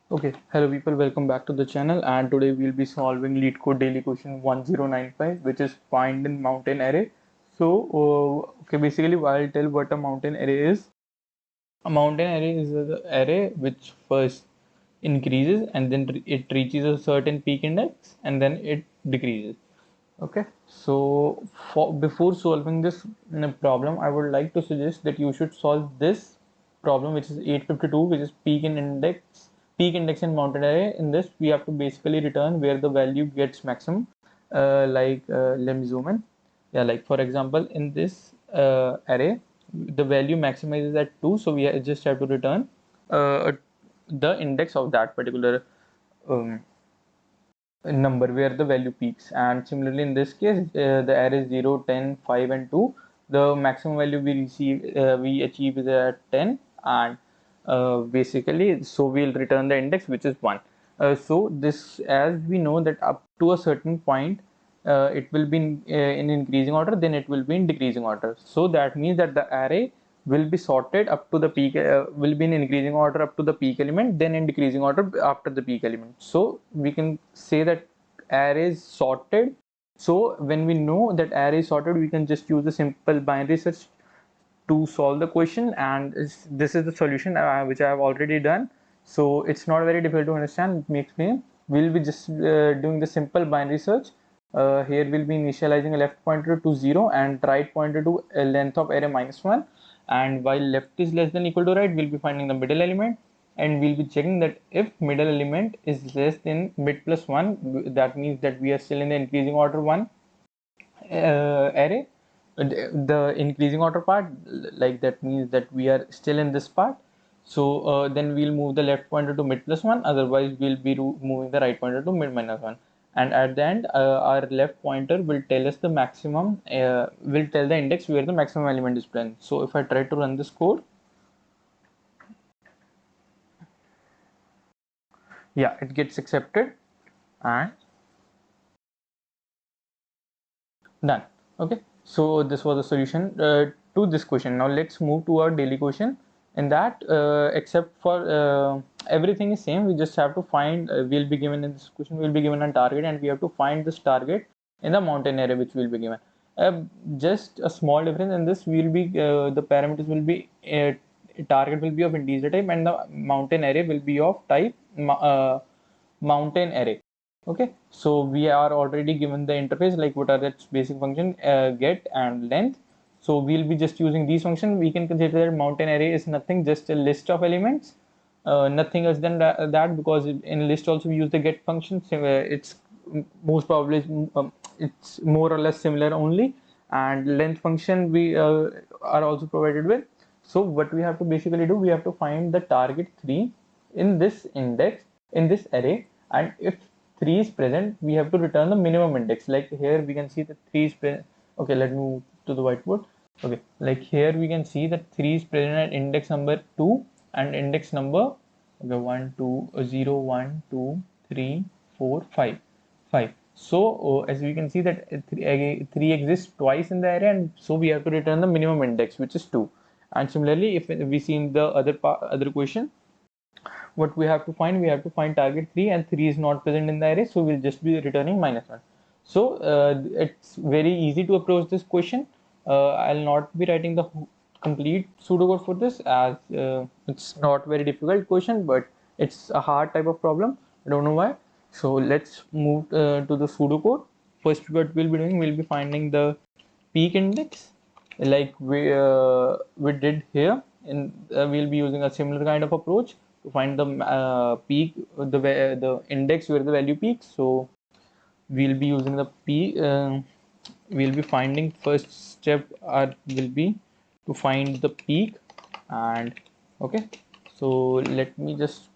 Okay, hello people, welcome back to the channel, and today we'll be solving LeetCode daily question 1095, which is find in mountain array. So, okay, basically I'll tell what a mountain array is. A mountain array is an array which first increases and then it reaches a certain peak index and then it decreases. Okay, so before solving this problem, I would like to suggest that you should solve this problem, which is 852, which is peak index in mountain array. In this, we have to basically return where the value gets maximum. Let me zoom in. Yeah, like for example, in this array, the value maximizes at 2, so we just have to return the index of that particular um, number where the value peaks. And similarly in this case, the array 0, 10, 5 and 2, the maximum value we achieve is at 10, and basically so we'll return the index which is 1. So this, as we know that up to a certain point, it will be in increasing order, then it will be in decreasing order. So that means that the array will be sorted up to the peak, will be in increasing order up to the peak element, then in decreasing order after the peak element. So we can say that array is sorted. So when we know that array is sorted, we can just use a simple binary search to solve the question, and this is the solution which I have already done. So it's not very difficult to understand. Let me explain. We'll be just doing the simple binary search. Here we'll be initializing a left pointer to 0 and right pointer to a length of array -1, and while left is less than equal to right, we'll be finding the middle element, and we'll be checking that if middle element is less than mid plus 1, that means that we are still in the increasing order 1 array. The increasing order part, like that means that we are still in this part. So then we'll move the left pointer to mid plus 1, otherwise we'll be moving the right pointer to mid minus 1, and at the end our left pointer will tell us the maximum, will tell the index where the maximum element is present. So if I try to run this code, yeah, it gets accepted and done. Okay, so this was the solution to this question. Now let's move to our daily question. In that, except for everything is same, we just have to find, we'll be given in this question, we'll be given a target, and we have to find this target in the mountain array which will be given. Just a small difference in this, will be the parameters will be target will be of integer type, and the mountain array will be of type mountain array. Okay, so we are already given the interface, like what are its basic function, get and length. So we'll be just using these functions. We can consider that mountain array is nothing, just a list of elements, nothing else than that, because in list also we use the get function. So it's most probably it's more or less similar only, and length function we are also provided with. So what we have to basically do, we have to find the target 3 in this index, in this array, and if 3 is present, we have to return the minimum index. Like here we can see that 3 is present. Okay, let me move to the whiteboard. Okay, like here we can see that 3 is present at index number 2 and index number, okay, 1 2 0 1 2 3 4 5 5. So as we can see that 3 exists twice in the array, and so we have to return the minimum index, which is 2. And similarly, if we see in the other question, what we have to find, we have to find target 3, and 3 is not present in the array, so we'll just be returning -1. So it's very easy to approach this question. I'll not be writing the complete pseudocode for this, as it's not very difficult question, but it's a hard type of problem. I don't know why. So let's move to the pseudocode. First, what we'll be doing, we'll be finding the peak index, like we did here. And we'll be using a similar kind of approach to find the peak, the index where the value peaks. So we'll be using the peak, we'll be finding, first step will be to find the peak. And okay, so let me just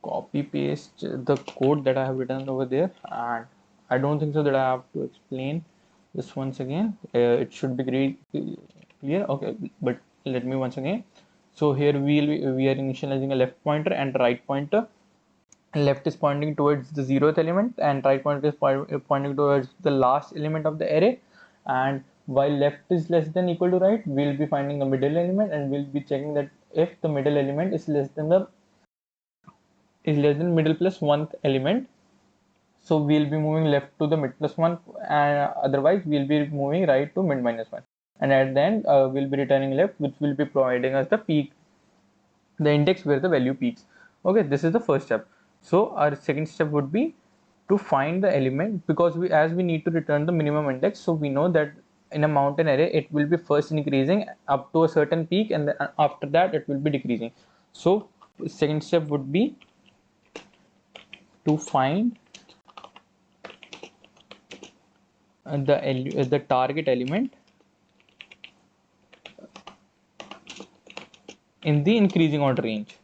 copy paste the code that I have written over there, and I don't think so that I have to explain this once again. It should be very clear. Okay, but let me once again. So here we are initializing a left pointer and right pointer. Left is pointing towards the 0th element, and right pointer is pointing towards the last element of the array. And while left is less than equal to right, we'll be finding the middle element, and we'll be checking that if the middle element is less than the is less than middle plus 1th element, so we'll be moving left to the mid plus 1, and otherwise we'll be moving right to mid minus 1, and at the end we'll be returning left, which will be providing us the peak, the index where the value peaks. Okay, this is the first step. So our second step would be to find the element, because as we need to return the minimum index, so we know that in a mountain array it will be first increasing up to a certain peak, and then after that it will be decreasing. So second step would be to find the target element in the increasing order range,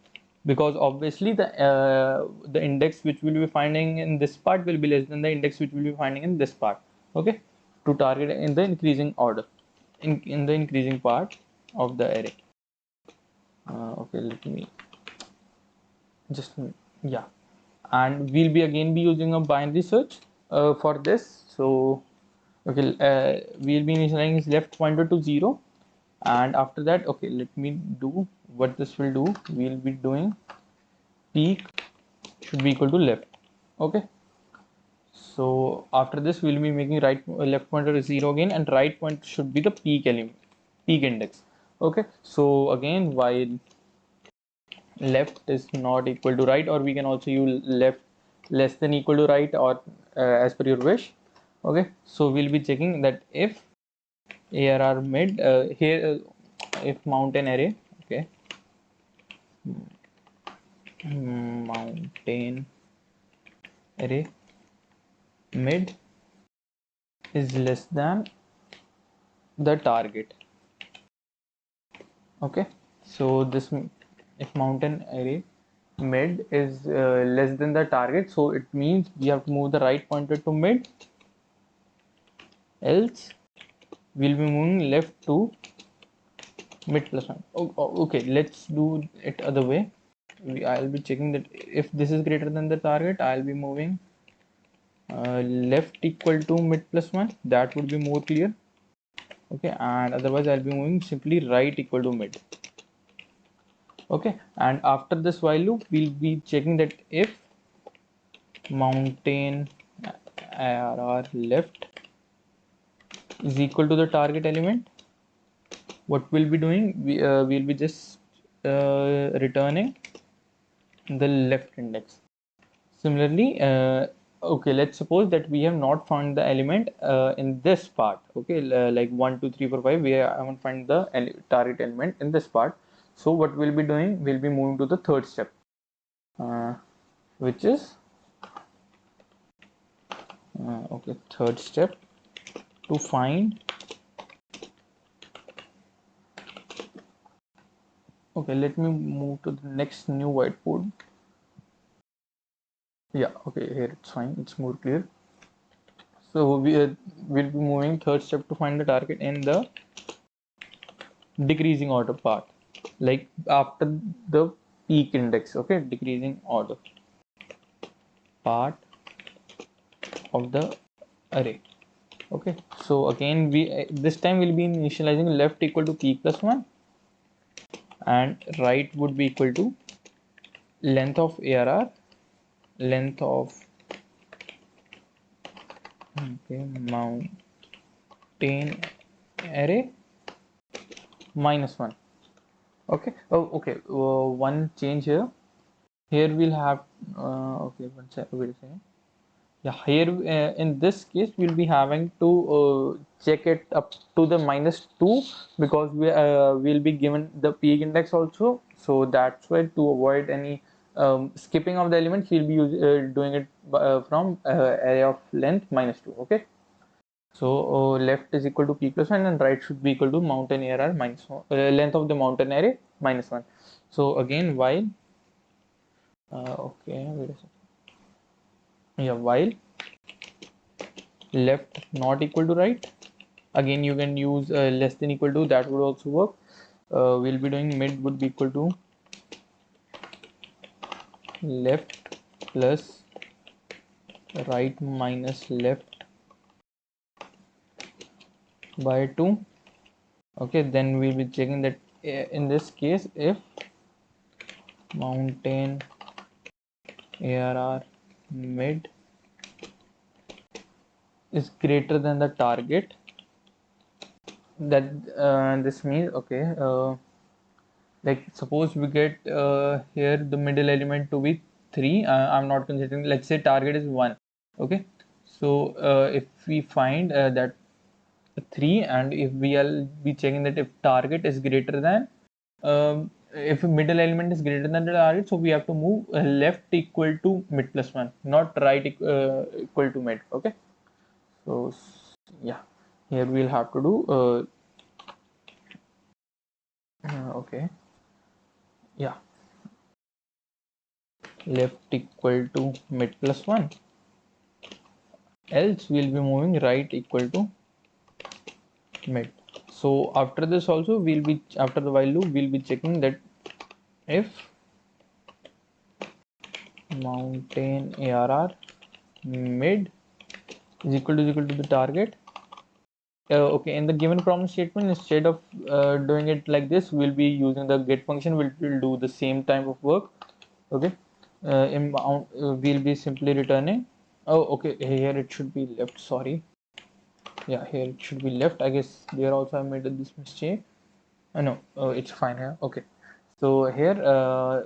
because obviously the index which we'll be finding in this part will be less than the index which we'll be finding in this part. Okay, to target in the increasing order, in the increasing part of the array. Okay, let me just, yeah, and we'll be again be using a binary search for this. So okay, we'll be initializing left pointer to 0, and after that, okay, let me do what this will do. We'll be doing peak should be equal to left. Okay, so after this we'll be making left pointer is 0 again, and right pointer should be the peak element, peak index. Okay, so again, while left is not equal to right, or we can also use left less than equal to right, or as per your wish. Okay, so we'll be checking that if ARR mid here, if mountain array, okay, mountain array mid is less than the target. Okay, so this, if mountain array mid is less than the target, so it means we have to move the right pointer to mid, else we'll be moving left to mid plus 1. Okay, let's do it other way. I'll be checking that if this is greater than the target, I'll be moving left equal to mid plus 1. That would be more clear. Okay, and otherwise I'll be moving simply right equal to mid. Okay, and after this while loop we'll be checking that if mountain ARR left is equal to the target element, what we'll be doing, we'll be just returning the left index. Similarly, okay, let's suppose that we have not found the element in this part. Okay, like 1 2 3 4 5, we haven't found the target element in this part. So what we'll be doing, we'll be moving to the third step, which is okay, third step, to find, okay, let me move to the next new whiteboard. Yeah, okay, here it's fine, it's more clear. So we'll be moving third step to find the target in the decreasing order part, like after the peak index. Okay, decreasing order part of the array. Okay, so again we this time we'll be initializing left equal to peak plus 1, and right would be equal to length of ARR, length of, okay, mountain array minus 1. Okay, oh okay, one change here. Here we'll have okay, one second, wait a second. Yeah, here in this case we'll be having to check it up to the -2, because we'll be given the peak index also. So that's why, to avoid any skipping of the elements, we'll be doing it from array of length -2. Okay, so left is equal to peak plus 1, and right should be equal to mountain ARR minus 1, length of the mountain array minus 1. So again, while okay, wait a second. Yeah, while left not equal to right, again you can use less than equal to, that would also work. We'll be doing mid would be equal to left plus right minus left by 2. Okay, then we'll be checking that in this case, if mountain ARR mid is greater than the target, that this means, okay, like suppose we get here the middle element to be 3. I'm not considering, let's say target is 1. Okay, so if we find that 3, and if we will be checking that if target is greater than if middle element is greater than the target, so we have to move left equal to mid plus 1, not right equal to mid. Okay, so yeah, here we'll have to do okay, yeah, left equal to mid plus 1, else we'll be moving right equal to mid. So after this also we'll be, after the while loop, we'll be checking that if mountain ARR mid is equal to the target. Okay, in the given promise statement, instead of doing it like this, we'll be using the get function, which will do the same type of work. Okay, we'll be simply returning, oh okay, here it should be left, sorry, yeah, here it should be left. I guess there also I made this mistake. No, it's fine here. Okay, so here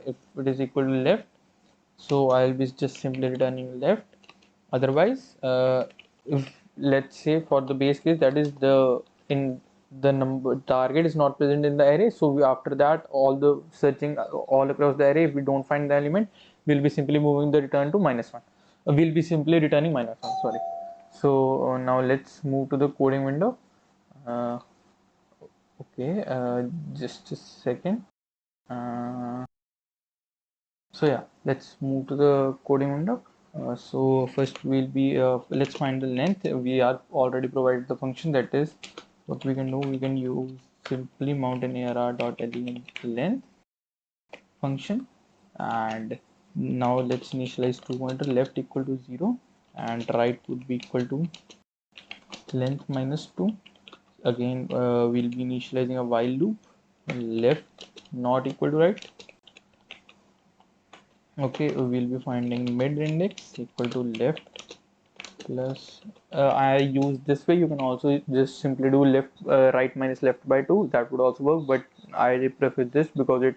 if it is equal to left, so I'll be just simply returning left. Otherwise, if let's say for the base case, that is the in the number target is not present in the array, so we, after that all the searching all across the array, if we don't find the element, we'll be simply moving the return to -1. We'll be simply returning -1, sorry. So now let's move to the coding window. uh, okay, just a second. So yeah, let's move to the coding window. So first we'll be let's find the length. We are already provided the function, that is what we can do, we can use simply mountain arr dot length function, and now let's initialize two pointer, left equal to 0 and right would be equal to length minus 2. Again we'll be initializing a while loop, left not equal to right. Okay, we'll be finding mid index equal to left plus I use this way. You can also just simply do left right minus left by 2, that would also work, but I prefer this because it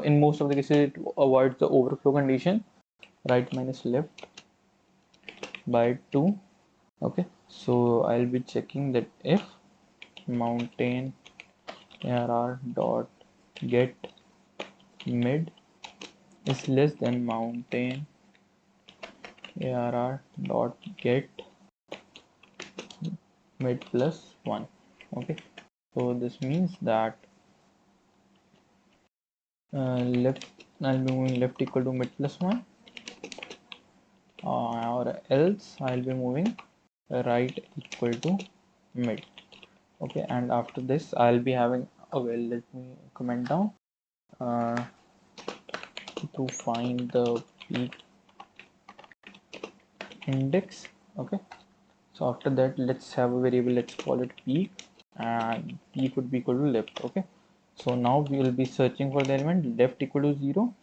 in most of the cases it avoids the overflow condition. Right minus left by 2. Okay, so I'll be checking that if mountain arr dot get mid is less than mountain arr dot get mid plus 1. Okay, so this means that left, I'll be moving left equal to mid plus 1, or else I'll be moving right equal to mid. Okay, and after this I'll be having, oh well, let me comment down uh, to find the peak index. Okay, so after that let's have a variable, let's call it peak, and peak would be equal to left. Okay, so now we will be searching for the element left equal to 0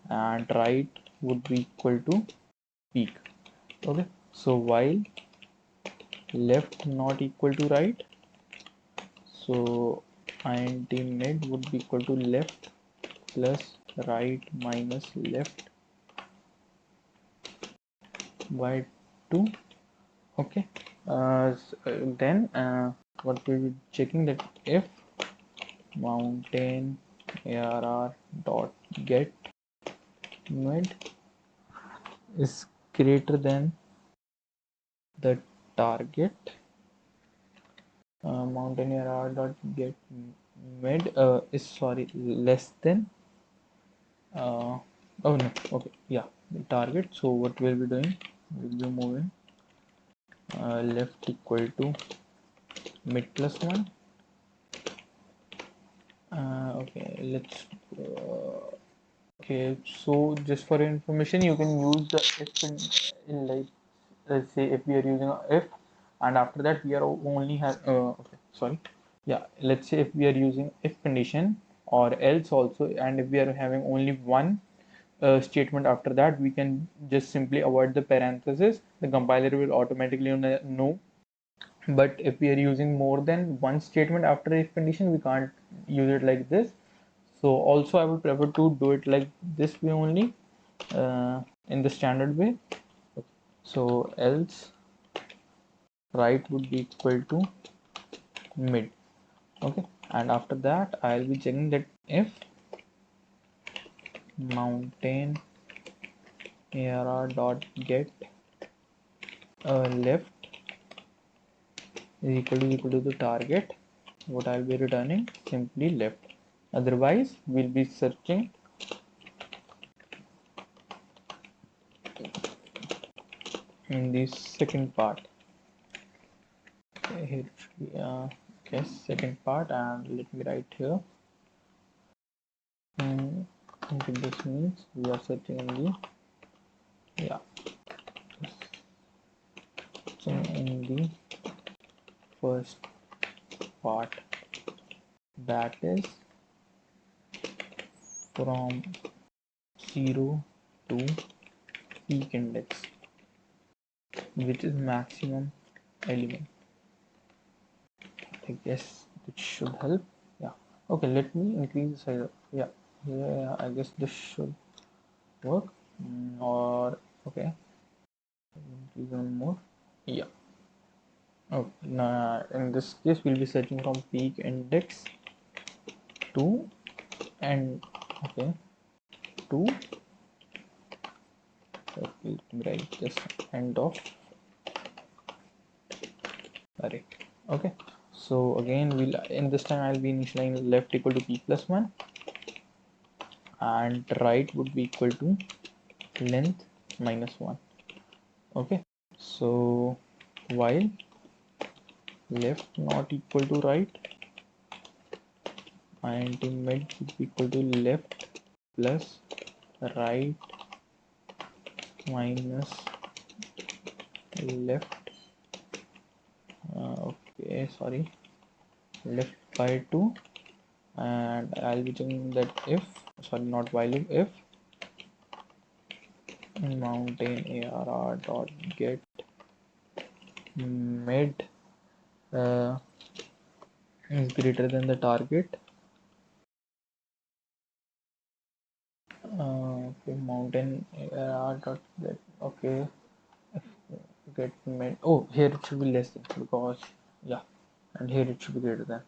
and right would be equal to peak. Okay, so while left not equal to right, so int mid would be equal to left plus right minus left by 2. Okay, then what we'll be checking that if mountain arr dot get mid is greater than the target, mountain arr dot get mid is, sorry, less than oh no, okay, yeah, the target. So what we'll be doing, we'll be moving left equal to mid plus 1. Okay, let's okay, so just for information, you can use the if in like, let's say if we are using a if, and after that we are only have okay, sorry, yeah, let's say if we are using if condition or else also, and if we are having only one statement after that, we can just simply avoid the parenthesis. The compiler will automatically know. But if we are using more than one statement after if condition, we can't use it like this. So also I would prefer to do it like this way only, in the standard way. So else right would be equal to mid. Okay, and after that I'll be checking that if mountain arr dot get left is equal to the target, what I'll be returning simply left. Otherwise we'll be searching in the second part. Okay, here it should be okay, second part, and let me write here. Okay, this means we are searching in the in the first part, that is from 0 to peak index, which is maximum element. I guess it should help. Yeah. Okay, let me increase the size. Yeah, I guess this should work. Or okay, increase one more. Yeah. Oh, now in this case we'll be searching from peak index to end. Okay, to let me write this end of array. Okay, so again we'll in this time I'll be initializing left equal to p plus 1 and right would be equal to length minus 1. Okay, so while left not equal to right and mid would be equal to left plus right minus left, okay, sorry, left by 2, and I'll be checking that if, sorry, not while, if mountain arr dot get mid is greater than the target. Okay, mountain arr dot get, okay, get mid, oh, here it should be less than, because yeah, and here it should be greater than,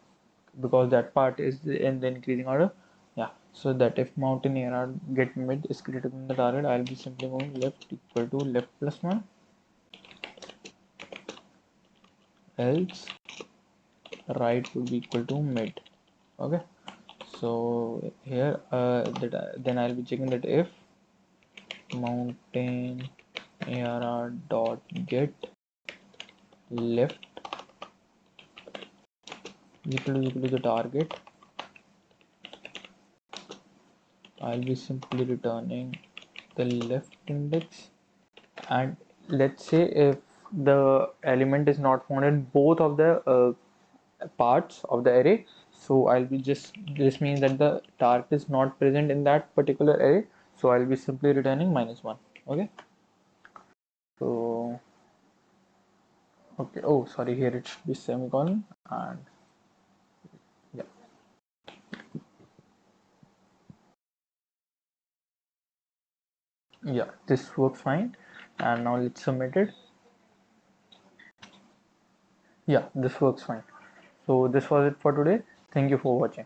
because that part is in the increasing order. Yeah, so that if mountain arr get mid is greater than the target, I'll be simply moving left equal to left plus 1, else right would be equal to mid. Okay, so here then I'll be checking that if mountain arr dot get left equal to the target, I'll be simply returning the left index. And let's say if the element is not found in both of the parts of the array, so I'll be just, this means that the target is not present in that particular array, so I'll be simply returning -1. Okay, so okay, oh sorry, here it should be semicolon, and yeah, yeah, this works fine. And now let's submit it. Yeah, this works fine. So this was it for today. Thank you for watching.